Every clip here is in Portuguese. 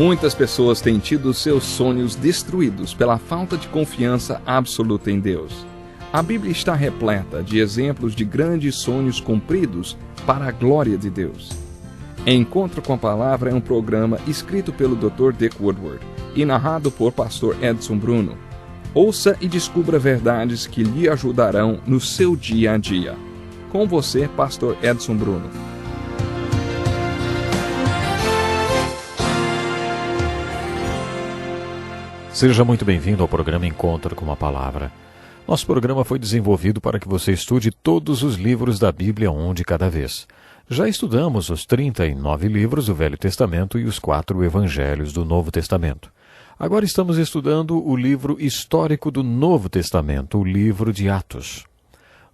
Muitas pessoas têm tido seus sonhos destruídos pela falta de confiança absoluta em Deus. A Bíblia está repleta de exemplos de grandes sonhos cumpridos para a glória de Deus. Encontro com a Palavra é um programa escrito pelo Dr. Dick Woodward e narrado por Pastor Edson Bruno. Ouça e descubra verdades que lhe ajudarão no seu dia a dia. Com você, Pastor Edson Bruno. Seja muito bem-vindo ao programa Encontro com a Palavra. Nosso programa foi desenvolvido para que você estude todos os livros da Bíblia, um de cada vez. Já estudamos os 39 livros do Velho Testamento e os 4 Evangelhos do Novo Testamento. Agora estamos estudando o livro histórico do Novo Testamento, o livro de Atos.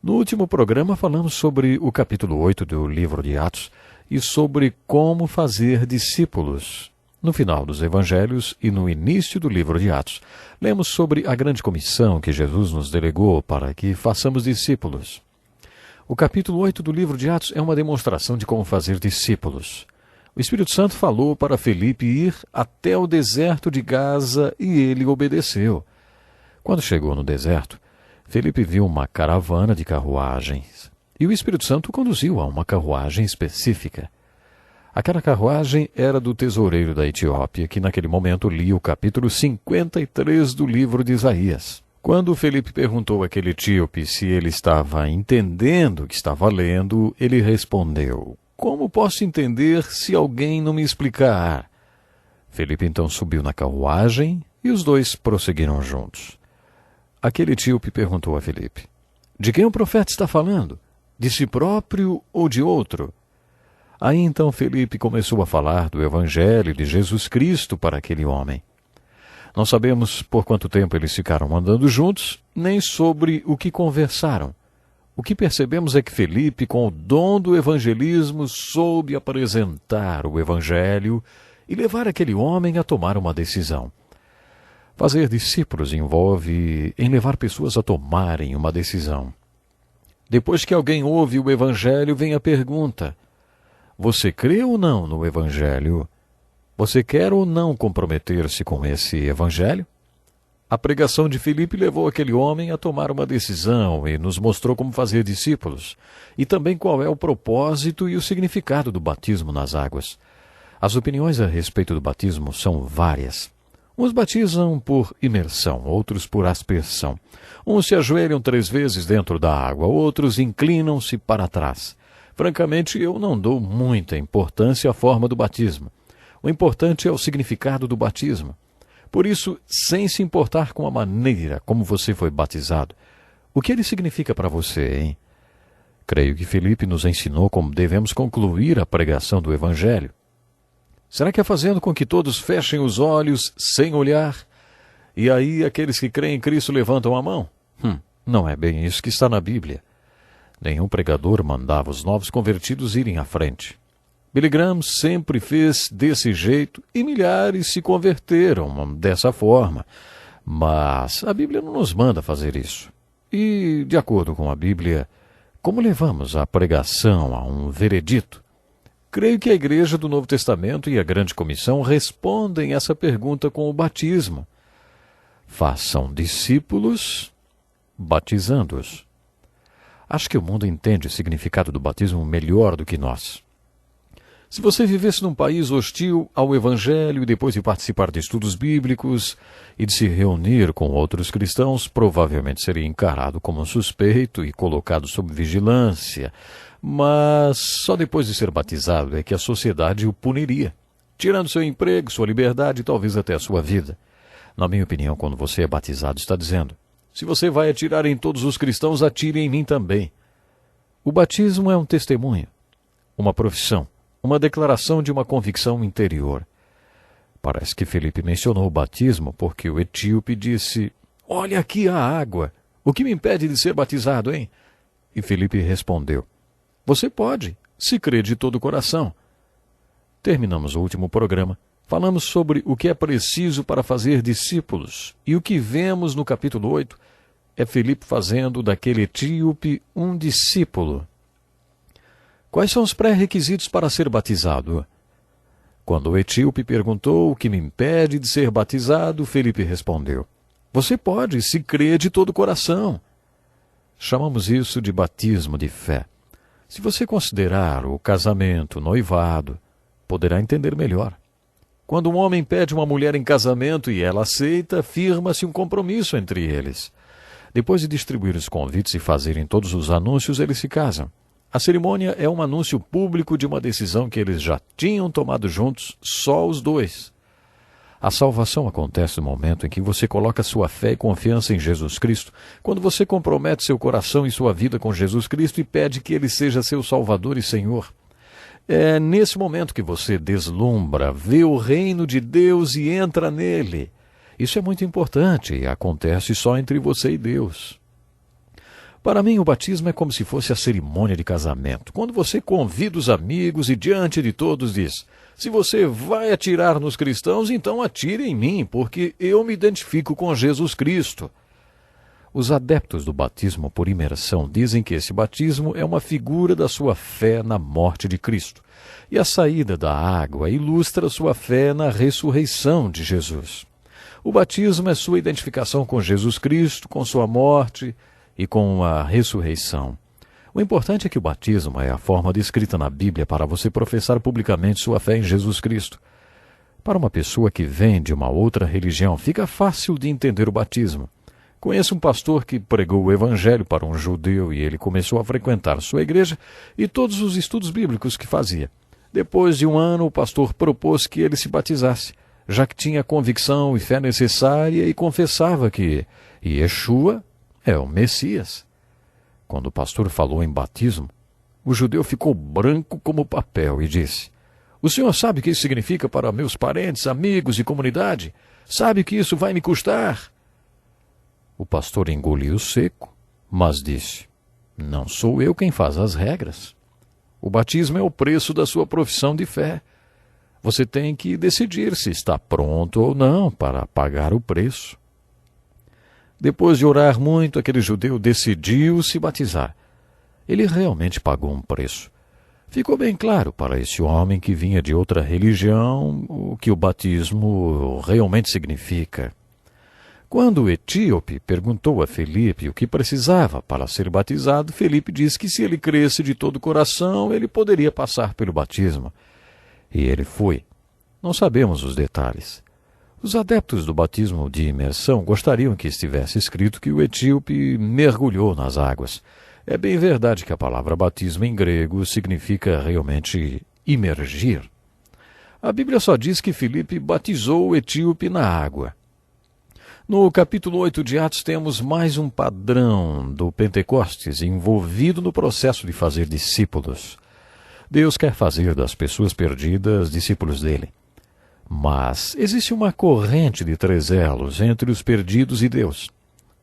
No último programa falamos sobre o capítulo 8 do livro de Atos e sobre como fazer discípulos. No final dos Evangelhos e no início do livro de Atos, lemos sobre a grande comissão que Jesus nos delegou para que façamos discípulos. O capítulo 8 do livro de Atos é uma demonstração de como fazer discípulos. O Espírito Santo falou para Felipe ir até o deserto de Gaza e ele obedeceu. Quando chegou no deserto, Felipe viu uma caravana de carruagens e o Espírito Santo o conduziu a uma carruagem específica. Aquela carruagem era do tesoureiro da Etiópia, que naquele momento lia o capítulo 53 do livro de Isaías. Quando Felipe perguntou àquele etíope se ele estava entendendo o que estava lendo, ele respondeu: "Como posso entender se alguém não me explicar?" Felipe então subiu na carruagem e os dois prosseguiram juntos. Aquele etíope perguntou a Felipe: "De quem o profeta está falando? De si próprio ou de outro?" Aí então Felipe começou a falar do Evangelho de Jesus Cristo para aquele homem. Não sabemos por quanto tempo eles ficaram andando juntos, nem sobre o que conversaram. O que percebemos é que Felipe, com o dom do evangelismo, soube apresentar o Evangelho e levar aquele homem a tomar uma decisão. Fazer discípulos envolve em levar pessoas a tomarem uma decisão. Depois que alguém ouve o Evangelho, vem a pergunta: você crê ou não no Evangelho? Você quer ou não comprometer-se com esse Evangelho? A pregação de Filipe levou aquele homem a tomar uma decisão e nos mostrou como fazer discípulos, e também qual é o propósito e o significado do batismo nas águas. As opiniões a respeito do batismo são várias. Uns batizam por imersão, outros por aspersão. Uns se ajoelham 3 vezes dentro da água, outros inclinam-se para trás. Francamente, eu não dou muita importância à forma do batismo. O importante é o significado do batismo. Por isso, sem se importar com a maneira como você foi batizado, o que ele significa para você, hein? Creio que Felipe nos ensinou como devemos concluir a pregação do Evangelho. Será que é fazendo com que todos fechem os olhos sem olhar? E aí aqueles que creem em Cristo levantam a mão? Não é bem isso que está na Bíblia. Nenhum pregador mandava os novos convertidos irem à frente. Billy Graham sempre fez desse jeito e milhares se converteram dessa forma. Mas a Bíblia não nos manda fazer isso. E, de acordo com a Bíblia, como levamos a pregação a um veredito? Creio que a Igreja do Novo Testamento e a Grande Comissão respondem essa pergunta com o batismo. Façam discípulos, batizando-os. Acho que o mundo entende o significado do batismo melhor do que nós. Se você vivesse num país hostil ao Evangelho e depois de participar de estudos bíblicos e de se reunir com outros cristãos, provavelmente seria encarado como um suspeito e colocado sob vigilância. Mas só depois de ser batizado é que a sociedade o puniria, tirando seu emprego, sua liberdade e talvez até a sua vida. Na minha opinião, quando você é batizado, está dizendo: se você vai atirar em todos os cristãos, atire em mim também. O batismo é um testemunho, uma profissão, uma declaração de uma convicção interior. Parece que Felipe mencionou o batismo porque o etíope disse: "Olha aqui a água. O que me impede de ser batizado, hein?" E Felipe respondeu: "Você pode, se crê de todo o coração." Terminamos o último programa. Falamos sobre o que é preciso para fazer discípulos. E o que vemos no capítulo 8 é Felipe fazendo daquele etíope um discípulo. Quais são os pré-requisitos para ser batizado? Quando o etíope perguntou o que me impede de ser batizado, Felipe respondeu: você pode, se crê de todo o coração. Chamamos isso de batismo de fé. Se você considerar o casamento, o noivado, poderá entender melhor. Quando um homem pede uma mulher em casamento e ela aceita, firma-se um compromisso entre eles. Depois de distribuir os convites e fazerem todos os anúncios, eles se casam. A cerimônia é um anúncio público de uma decisão que eles já tinham tomado juntos, só os dois. A salvação acontece no momento em que você coloca sua fé e confiança em Jesus Cristo, quando você compromete seu coração e sua vida com Jesus Cristo e pede que Ele seja seu Salvador e Senhor. É nesse momento que você deslumbra, vê o reino de Deus e entra nele. Isso é muito importante e acontece só entre você e Deus. Para mim, o batismo é como se fosse a cerimônia de casamento, quando você convida os amigos e diante de todos diz: se você vai atirar nos cristãos, então atire em mim, porque eu me identifico com Jesus Cristo. Os adeptos do batismo por imersão dizem que esse batismo é uma figura da sua fé na morte de Cristo, e a saída da água ilustra sua fé na ressurreição de Jesus. O batismo é sua identificação com Jesus Cristo, com sua morte e com a ressurreição. O importante é que o batismo é a forma descrita na Bíblia para você professar publicamente sua fé em Jesus Cristo. Para uma pessoa que vem de uma outra religião, fica fácil de entender o batismo. Conheço um pastor que pregou o Evangelho para um judeu e ele começou a frequentar sua igreja e todos os estudos bíblicos que fazia. Depois de um ano, o pastor propôs que ele se batizasse, já que tinha convicção e fé necessária e confessava que Yeshua é o Messias. Quando o pastor falou em batismo, o judeu ficou branco como papel e disse: o senhor sabe o que isso significa para meus parentes, amigos e comunidade? Sabe que isso vai me custar? O pastor engoliu seco, mas disse: não sou eu quem faz as regras. O batismo é o preço da sua profissão de fé. Você tem que decidir se está pronto ou não para pagar o preço. Depois de orar muito, aquele judeu decidiu se batizar. Ele realmente pagou um preço. Ficou bem claro para esse homem que vinha de outra religião o que o batismo realmente significa. Quando o etíope perguntou a Felipe o que precisava para ser batizado, Felipe disse que se ele cresce de todo o coração, ele poderia passar pelo batismo. E ele foi. Não sabemos os detalhes. Os adeptos do batismo de imersão gostariam que estivesse escrito que o etíope mergulhou nas águas. É bem verdade que a palavra batismo em grego significa realmente imergir. A Bíblia só diz que Filipe batizou o etíope na água. No capítulo 8 de Atos temos mais um padrão do Pentecostes envolvido no processo de fazer discípulos. Deus quer fazer das pessoas perdidas discípulos dele. Mas existe uma corrente de 3 elos entre os perdidos e Deus.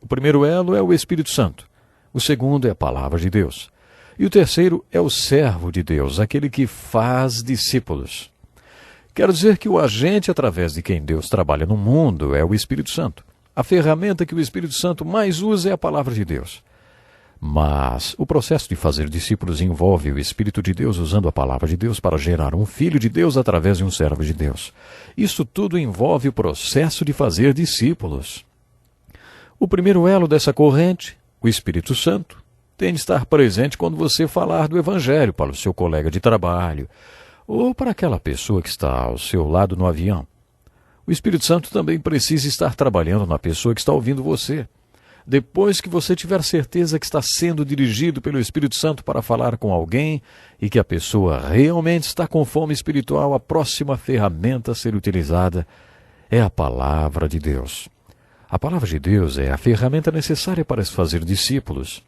O primeiro elo é o Espírito Santo. O segundo é a Palavra de Deus. E o terceiro é o servo de Deus, aquele que faz discípulos. Quero dizer que o agente através de quem Deus trabalha no mundo é o Espírito Santo. A ferramenta que o Espírito Santo mais usa é a Palavra de Deus. Mas o processo de fazer discípulos envolve o Espírito de Deus usando a Palavra de Deus para gerar um filho de Deus através de um servo de Deus. Isso tudo envolve o processo de fazer discípulos. O primeiro elo dessa corrente, o Espírito Santo, tem de estar presente quando você falar do Evangelho para o seu colega de trabalho ou para aquela pessoa que está ao seu lado no avião. O Espírito Santo também precisa estar trabalhando na pessoa que está ouvindo você. Depois que você tiver certeza que está sendo dirigido pelo Espírito Santo para falar com alguém e que a pessoa realmente está com fome espiritual, a próxima ferramenta a ser utilizada é a Palavra de Deus. A Palavra de Deus é a ferramenta necessária para se fazer discípulos.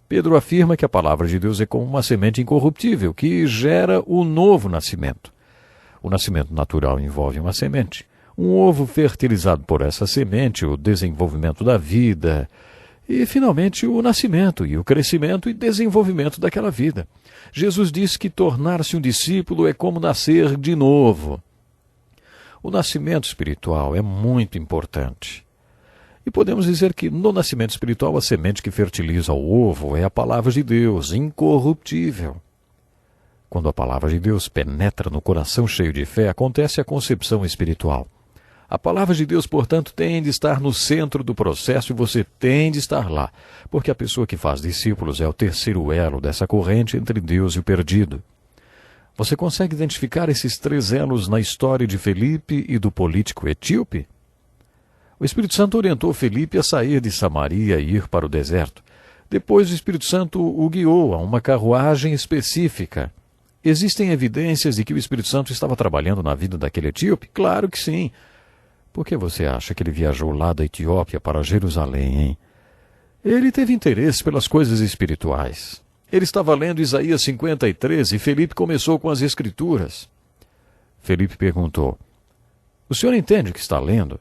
Pedro afirma que a Palavra de Deus é como uma semente incorruptível que gera o novo nascimento. O nascimento natural envolve uma semente. Um ovo fertilizado por essa semente, o desenvolvimento da vida e, finalmente, o nascimento e o crescimento e desenvolvimento daquela vida. Jesus disse que tornar-se um discípulo é como nascer de novo. O nascimento espiritual é muito importante. E podemos dizer que no nascimento espiritual a semente que fertiliza o ovo é a Palavra de Deus, incorruptível. Quando a palavra de Deus penetra no coração cheio de fé, acontece a concepção espiritual. A palavra de Deus, portanto, tem de estar no centro do processo e você tem de estar lá, porque a pessoa que faz discípulos é o terceiro elo dessa corrente entre Deus e o perdido. Você consegue identificar esses 3 elos na história de Felipe e do político etíope? O Espírito Santo orientou Felipe a sair de Samaria e ir para o deserto. Depois o Espírito Santo o guiou a uma carruagem específica. Existem evidências de que o Espírito Santo estava trabalhando na vida daquele etíope? Claro que sim. Por que você acha que ele viajou lá da Etiópia para Jerusalém, hein? Ele teve interesse pelas coisas espirituais. Ele estava lendo Isaías 53 e Felipe começou com as Escrituras. Felipe perguntou: "O senhor entende o que está lendo?"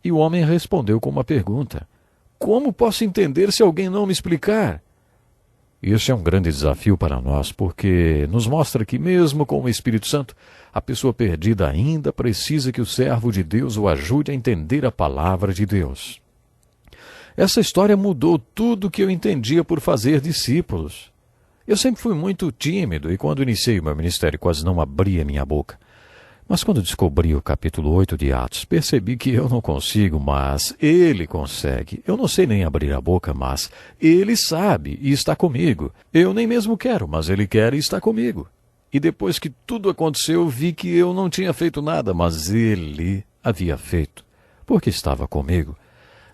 E o homem respondeu com uma pergunta: "Como posso entender se alguém não me explicar?" Isso é um grande desafio para nós, porque nos mostra que mesmo com o Espírito Santo, a pessoa perdida ainda precisa que o servo de Deus o ajude a entender a palavra de Deus. Essa história mudou tudo o que eu entendia por fazer discípulos. Eu sempre fui muito tímido e quando iniciei o meu ministério quase não abria minha boca. Mas quando descobri o capítulo 8 de Atos, percebi que eu não consigo, mas ele consegue. Eu não sei nem abrir a boca, mas ele sabe e está comigo. Eu nem mesmo quero, mas ele quer e está comigo. E depois que tudo aconteceu, vi que eu não tinha feito nada, mas ele havia feito, porque estava comigo.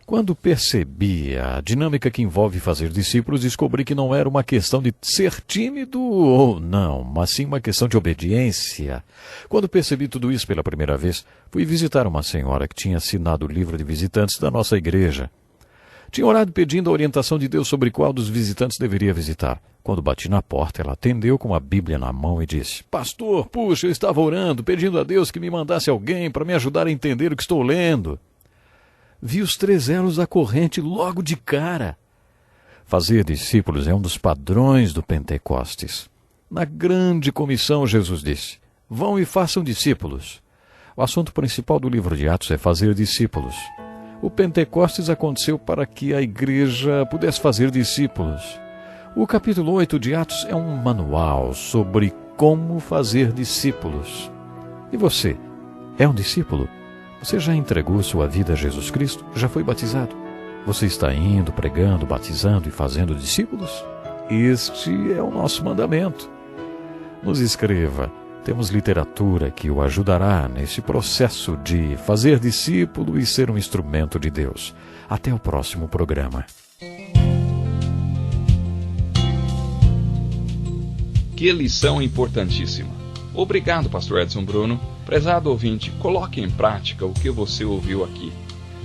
Quando percebi a dinâmica que envolve fazer discípulos, descobri que não era uma questão de ser tímido ou não, mas sim uma questão de obediência. Quando percebi tudo isso pela primeira vez, fui visitar uma senhora que tinha assinado o livro de visitantes da nossa igreja. Tinha orado pedindo a orientação de Deus sobre qual dos visitantes deveria visitar. Quando bati na porta, ela atendeu com a Bíblia na mão e disse: "Pastor, puxa, eu estava orando, pedindo a Deus que me mandasse alguém para me ajudar a entender o que estou lendo." Vi os 3 elos da corrente logo de cara. Fazer discípulos é um dos padrões do Pentecostes. Na grande comissão, Jesus disse: "Vão e façam discípulos." O assunto principal do livro de Atos é fazer discípulos. O Pentecostes aconteceu para que a igreja pudesse fazer discípulos. O capítulo 8 de Atos é um manual sobre como fazer discípulos. E você, é um discípulo? Você já entregou sua vida a Jesus Cristo? Já foi batizado? Você está indo, pregando, batizando e fazendo discípulos? Este é o nosso mandamento. Nos escreva. Temos literatura que o ajudará nesse processo de fazer discípulo e ser um instrumento de Deus. Até o próximo programa. Que lição importantíssima. Obrigado, Pastor Edson Bruno. Prezado ouvinte, coloque em prática o que você ouviu aqui.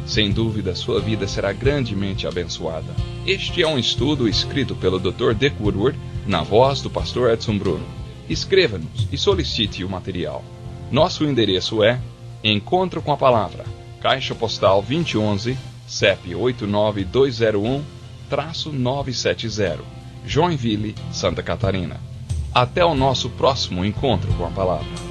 Sem dúvida, sua vida será grandemente abençoada. Este é um estudo escrito pelo Dr. Dick Woodward, na voz do Pastor Edson Bruno. Escreva-nos e solicite o material. Nosso endereço é Encontro com a Palavra, Caixa Postal 2011, CEP 89201-970, Joinville, Santa Catarina. Até o nosso próximo Encontro com a Palavra.